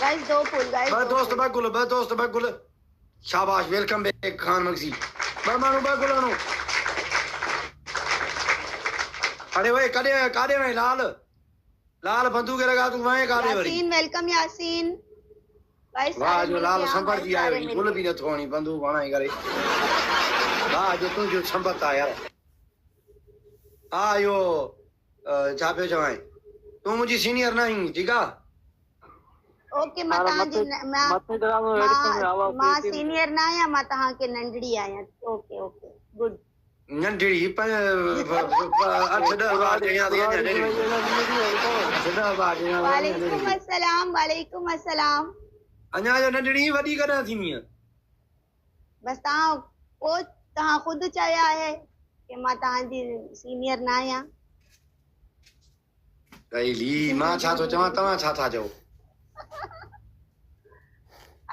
Guys दो फूल guys बस दोस्त बकुल शाबाश वेलकम बैक खान मक्सी मानू बकुल अरे भाई कादे में लाल बंदूक लगा तू वहीं कादे वरी यासीन वेलकम यासीन गाइस वाह जो लाल संबर जी आयो गुल भी न थोणी बंदूक वणाई करे वाह जो तू जो संबत आ यार आयो छा पियो चवां तू मुंहिंजी सीनियर न आहीं ठीकु आहे ओके मां तव्हांजी मां सीनियर न आहियां मां तव्हांखे नंढड़ी आहियां ओके ओके गुड नंढड़ी 8-10 बार वालेकुम अस्सलाम अञा जो नंढड़ी वॾी कॾहिं थींदी बस तव्हां ख़ुदि चया आहे कि मां तव्हांजी सीनियर न आहियां कईली मां छा थो चवां तव्हां छा था चओ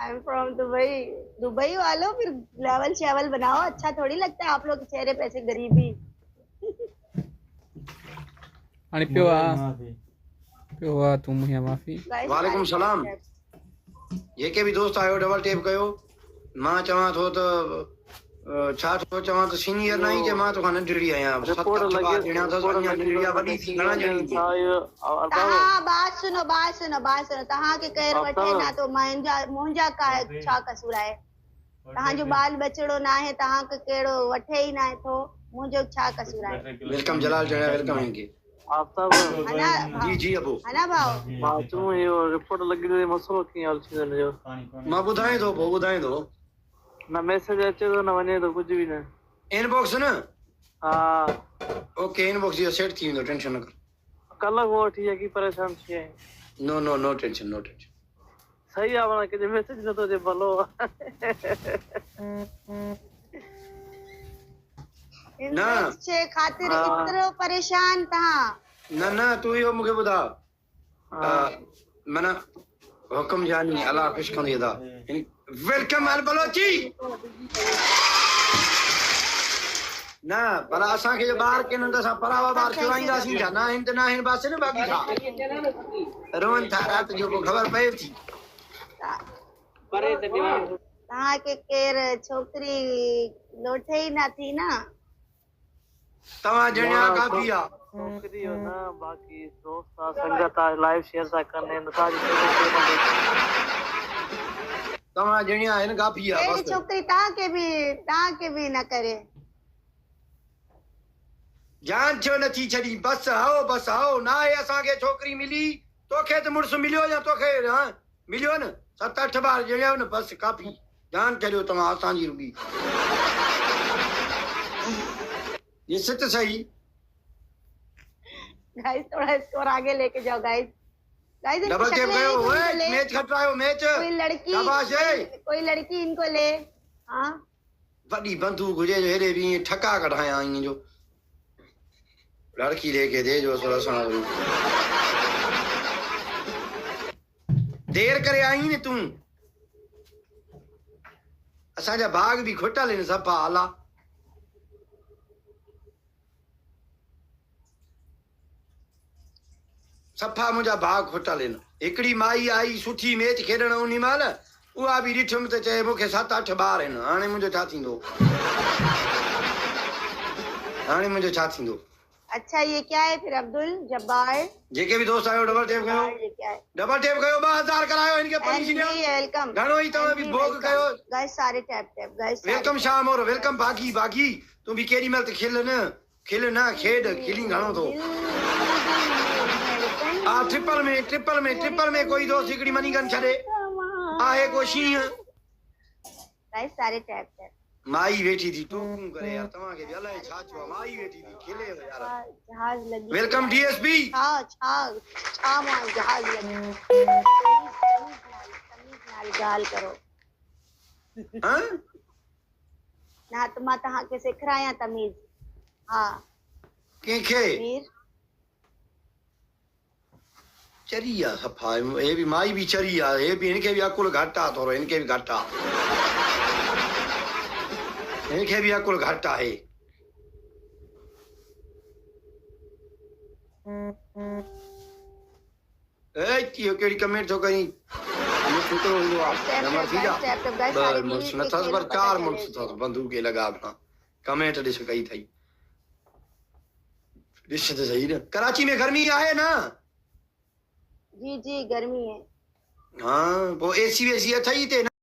आई एम फ्रॉम दुबई वालों फिर लेवल शेवल बनाओ अच्छा थोड़ी लगता है आप लोग के चेहरे पे ऐसे गरीबी आणि पियो तुम या माफी वालेकुम सलाम जेके भी दोस्त आयो डबल टैप कयो मां चवां थो त छा थो चवां त सीनियर नहीं जे मां तो नंढड़ी आहियां 7 बार ॼणा त अञा नंढड़ी वॾी थी घणा ॼणी थी बात सुनो तव्हां के केर वठे ना तो मुंहिंजा छा कसूर आहे तव्हां जो बाल बचड़ो ना है तव्हां के केड़ो वठे ही ना थो मुंहिंजो छा कसूर आहे वेलकम जलाल जणा वेलकम इनके जी जी अबू है ना भाऊ तू यो रिपोर्ट लगी तो मसलो की हाल थी वने जो मां ॿुधाए थो ना मैसेज अचे तो ना वने तो कुछ भी ना इनबॉक्स न हां ओके इनबॉक्स ये सेट थी वेंदो टेंशन न कर कल वो थी की परेशान थी नो टेंशन सही आ वना के मैसेज न तो जे भलो ना छे खातिर इतरो परेशान तहां ना तू यो मुखे बुधा मना हुकम जानी अल्लाह खुश कंदी दा वेलकम अल बलोची ना पर असा के बाहर के नंद सा परावा बाहर चवाईंदा सी ना हिंद ना हिन बासे न बाकी था रोन था रात जो को खबर पई थी परे त दिमाग तहां के केर छोकरी लोठे ही ना थी ना तवा जणिया काफिया छोकरी हो ना बाकी दोस्त संगत लाइव शेयर सा करने न ताजी तवा जणिया इन काफिया बस छोकरी ता के भी न करे जान छो न थी छडी बस आओ ना है असा के छोकरी मिली तोखे त मुर्स मिलियो या तोखे हां मिलियो न 7-8 बार जणिया न बस काफी जान करियो तवा असा जी रुगी ये सच सही गाइस थोड़ा स्कोर आगे लेके जाओ गाइस डबल टैप करो ओए मैच खटरायो मैच कोई लड़की इनको ले हां वडी बंदूक हुजे जो हेरे भी ठका कढाया इन जो लड़की लेके दे जो थोड़ा सा देर करे आई ने तू असा जा बाग भी खोटा लेने सफा आला सफा मुझा भाग खोटा लेना एकड़ी माई आई सुठी मैच खेडण उनी माल उहा भी ॾिठम त चए मूंखे 7-8 ॿार आहिनि हाणे मुंहिंजो छा थींदो अच्छा ये क्या है फिर अब्दुल जब्बार जेके भी दोस्त आयो डबल टैप कयो 2000 करायो इनके परमिशन वेलकम घणो ही तवे भी भोग कयो गाइस सारे टैप गाइस वेलकम शाम और वेलकम बागी तू भी केडी मल खेल ना खेड खिली घणो तो आ ट्रिपल में कोई दोस्त हिकड़ी मनी गन छड़े आहे कोशी गाइस सारे टैप माई वेठी थी तू कौन करे यार तवा के अलाए छा छो माई वेठी थी खेले यार जहाज लगी वेलकम डीएसपी छा मां जहाज लगी तमीज नाल गाल करो हां ना तो मां तहां के सिखराया तमीज हां केखे मीर चरिया सफा ये भी माई भी चरिया ये भी इनके भी अकुल घाटा थोरो इनके भी घाटा है ए कियो केडी कमेंट तो कहीं मुड़ुस हिकिड़ो हूंदो आहे Step, नंबर step थी by जा step, तो guys, ॿ सारी मुड़ुस टीवी न के अथसि खेल पर पता 4 चले मुड़ुस थी। अथसि बंदूके लॻा खां कमेंट ॾिस कई अथई ॾिस त सही न कराची में गर्मी आहे न जी जी गर्मी है। हाँ पोइ एसी वेसी अथई हिते